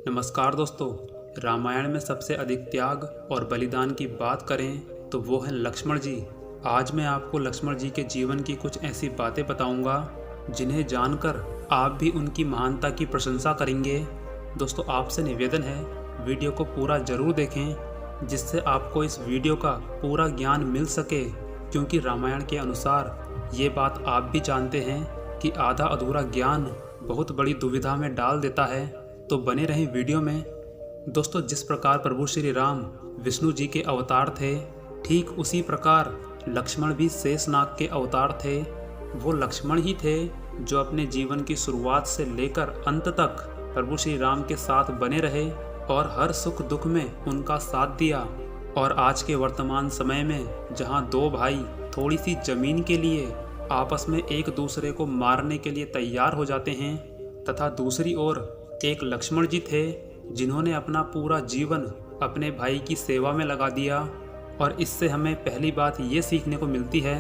नमस्कार दोस्तों। रामायण में सबसे अधिक त्याग और बलिदान की बात करें तो वो है लक्ष्मण जी। आज मैं आपको लक्ष्मण जी के जीवन की कुछ ऐसी बातें बताऊंगा जिन्हें जानकर आप भी उनकी महानता की प्रशंसा करेंगे। दोस्तों, आपसे निवेदन है वीडियो को पूरा जरूर देखें जिससे आपको इस वीडियो का पूरा ज्ञान मिल सके, क्योंकि रामायण के अनुसार ये बात आप भी जानते हैं कि आधा अधूरा ज्ञान बहुत बड़ी दुविधा में डाल देता है। तो बने रहें वीडियो में। दोस्तों, जिस प्रकार प्रभु श्री राम विष्णु जी के अवतार थे, ठीक उसी प्रकार लक्ष्मण भी शेषनाग के अवतार थे। वो लक्ष्मण ही थे जो अपने जीवन की शुरुआत से लेकर अंत तक प्रभु श्री राम के साथ बने रहे और हर सुख दुख में उनका साथ दिया। और आज के वर्तमान समय में जहाँ दो भाई थोड़ी सी जमीन के लिए आपस में एक दूसरे को मारने के लिए तैयार हो जाते हैं, तथा दूसरी ओर एक लक्ष्मण जी थे जिन्होंने अपना पूरा जीवन अपने भाई की सेवा में लगा दिया। और इससे हमें पहली बात ये सीखने को मिलती है,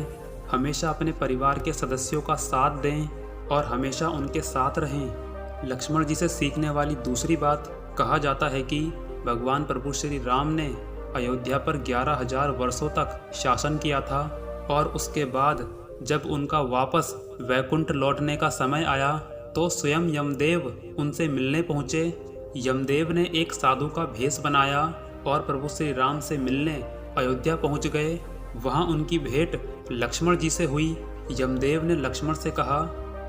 हमेशा अपने परिवार के सदस्यों का साथ दें और हमेशा उनके साथ रहें। लक्ष्मण जी से सीखने वाली दूसरी बात, कहा जाता है कि भगवान प्रभु श्री राम ने अयोध्या पर 11,000 वर्षों तक शासन किया था और उसके बाद जब उनका वापस वैकुंठ लौटने का समय आया तो स्वयं यमदेव उनसे मिलने पहुँचे। यमदेव ने एक साधु का भेष बनाया और प्रभु श्री राम से मिलने अयोध्या पहुँच गए। वहाँ उनकी भेंट लक्ष्मण जी से हुई। यमदेव ने लक्ष्मण से कहा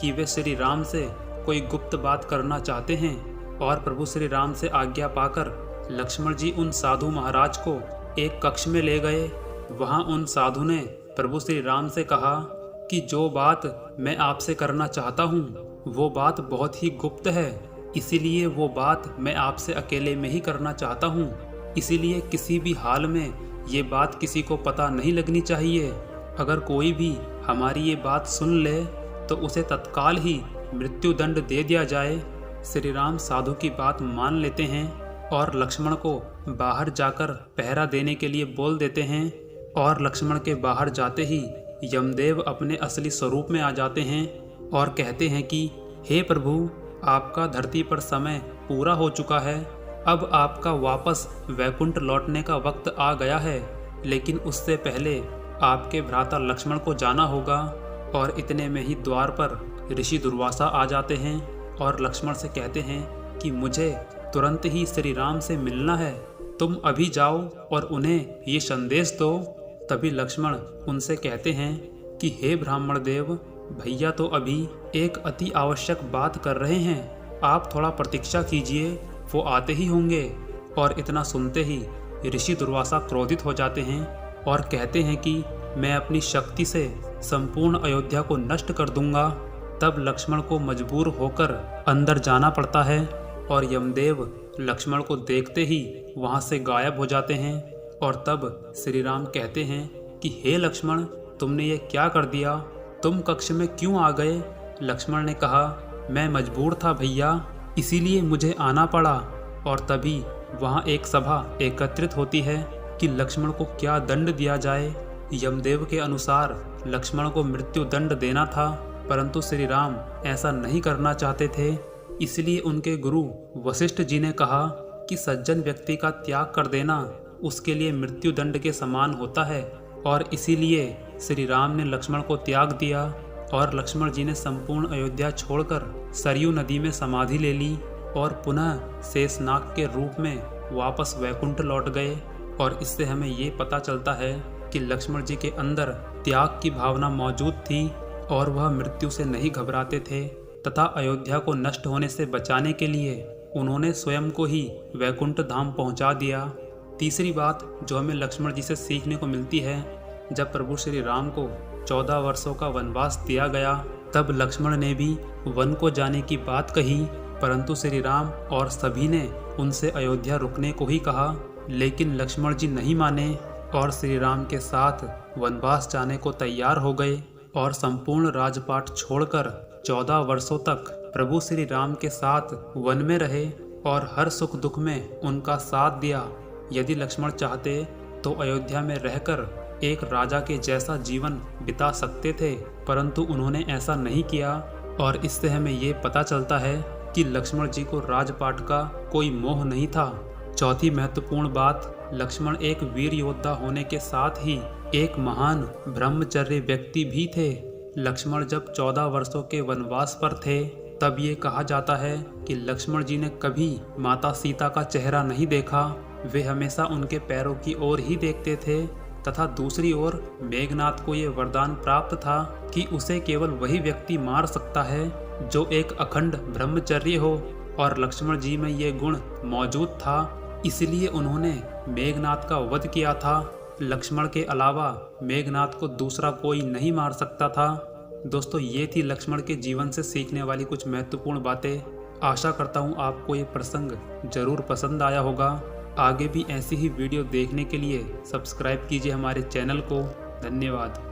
कि वे श्री राम से कोई गुप्त बात करना चाहते हैं और प्रभु श्री राम से आज्ञा पाकर लक्ष्मण जी उन साधु महाराज को एक कक्ष में ले गए। वहाँ उन साधु ने प्रभु श्री राम से कहा कि जो बात मैं आपसे करना चाहता हूँ वो बात बहुत ही गुप्त है, इसीलिए वो बात मैं आपसे अकेले में ही करना चाहता हूँ। इसीलिए किसी भी हाल में ये बात किसी को पता नहीं लगनी चाहिए। अगर कोई भी हमारी ये बात सुन ले तो उसे तत्काल ही मृत्यु दंड दे दिया जाए। श्री राम साधु की बात मान लेते हैं और लक्ष्मण को बाहर जाकर पहरा देने के लिए बोल देते हैं। और लक्ष्मण के बाहर जाते ही यमदेव अपने असली स्वरूप में आ जाते हैं और कहते हैं कि हे प्रभु, आपका धरती पर समय पूरा हो चुका है, अब आपका वापस वैकुंठ लौटने का वक्त आ गया है, लेकिन उससे पहले आपके भ्राता लक्ष्मण को जाना होगा। और इतने में ही द्वार पर ऋषि दुर्वासा आ जाते हैं और लक्ष्मण से कहते हैं कि मुझे तुरंत ही श्री राम से मिलना है, तुम अभी जाओ और उन्हें ये संदेश दो। तभी लक्ष्मण उनसे कहते हैं कि हे ब्राह्मण देव, भैया तो अभी एक अति आवश्यक बात कर रहे हैं, आप थोड़ा प्रतीक्षा कीजिए, वो आते ही होंगे। और इतना सुनते ही ऋषि दुर्वासा क्रोधित हो जाते हैं और कहते हैं कि मैं अपनी शक्ति से संपूर्ण अयोध्या को नष्ट कर दूंगा। तब लक्ष्मण को मजबूर होकर अंदर जाना पड़ता है और यमदेव लक्ष्मण को देखते ही वहां से गायब हो जाते हैं। और तब श्री राम कहते हैं कि हे लक्ष्मण, तुमने ये क्या कर दिया, तुम कक्ष में क्यों आ गए? लक्ष्मण ने कहा, मैं मजबूर था भैया, इसीलिए मुझे आना पड़ा। और तभी वहाँ एक सभा एकत्रित होती है कि लक्ष्मण को क्या दंड दिया जाए। यमदेव के अनुसार लक्ष्मण को मृत्यु दंड देना था, परंतु श्री राम ऐसा नहीं करना चाहते थे। इसलिए उनके गुरु वशिष्ठ जी ने कहा कि सज्जन व्यक्ति का त्याग कर देना उसके लिए मृत्यु दंड के समान होता है। और इसीलिए श्री राम ने लक्ष्मण को त्याग दिया और लक्ष्मण जी ने संपूर्ण अयोध्या छोड़कर सरयू नदी में समाधि ले ली और पुनः शेषनाग के रूप में वापस वैकुंठ लौट गए। और इससे हमें ये पता चलता है कि लक्ष्मण जी के अंदर त्याग की भावना मौजूद थी और वह मृत्यु से नहीं घबराते थे, तथा अयोध्या को नष्ट होने से बचाने के लिए उन्होंने स्वयं को ही वैकुंठ धाम पहुंचा दिया। तीसरी बात जो हमें लक्ष्मण जी से सीखने को मिलती है, जब प्रभु श्री राम को 14 वर्षों का वनवास दिया गया तब लक्ष्मण ने भी वन को जाने की बात कही, परंतु श्री राम और सभी ने उनसे अयोध्या रुकने को ही कहा। लेकिन लक्ष्मण जी नहीं माने और श्री राम के साथ वनवास जाने को तैयार हो गए और संपूर्ण राजपाट छोड़कर 14 वर्षों तक प्रभु श्री राम के साथ वन में रहे और हर सुख दुख में उनका साथ दिया। यदि लक्ष्मण चाहते तो अयोध्या में रहकर एक राजा के जैसा जीवन बिता सकते थे, परंतु उन्होंने ऐसा नहीं किया। और इससे हमें ये पता चलता है कि लक्ष्मण जी को राजपाट का कोई मोह नहीं था। चौथी महत्वपूर्ण बात, लक्ष्मण एक वीर योद्धा होने के साथ ही एक महान ब्रह्मचर्य व्यक्ति भी थे। लक्ष्मण जब 14 वर्षों के वनवास पर थे तब ये कहा जाता है कि लक्ष्मण जी ने कभी माता सीता का चेहरा नहीं देखा। वे हमेशा उनके पैरों की ओर ही देखते थे तथा दूसरी ओर मेघनाथ को ये वरदान प्राप्त था कि उसे केवल वही व्यक्ति मार सकता है जो एक अखंड ब्रह्मचर्य हो, और लक्ष्मण जी में ये गुण मौजूद था, इसलिए उन्होंने मेघनाथ का वध किया था। लक्ष्मण के अलावा मेघनाथ को दूसरा कोई नहीं मार सकता था। दोस्तों, ये थी लक्ष्मण के जीवन से सीखने वाली कुछ महत्वपूर्ण बातें। आशा करता हूँ आपको ये प्रसंग जरूर पसंद आया होगा। आगे भी ऐसी ही वीडियो देखने के लिए सब्सक्राइब कीजिए हमारे चैनल को। धन्यवाद।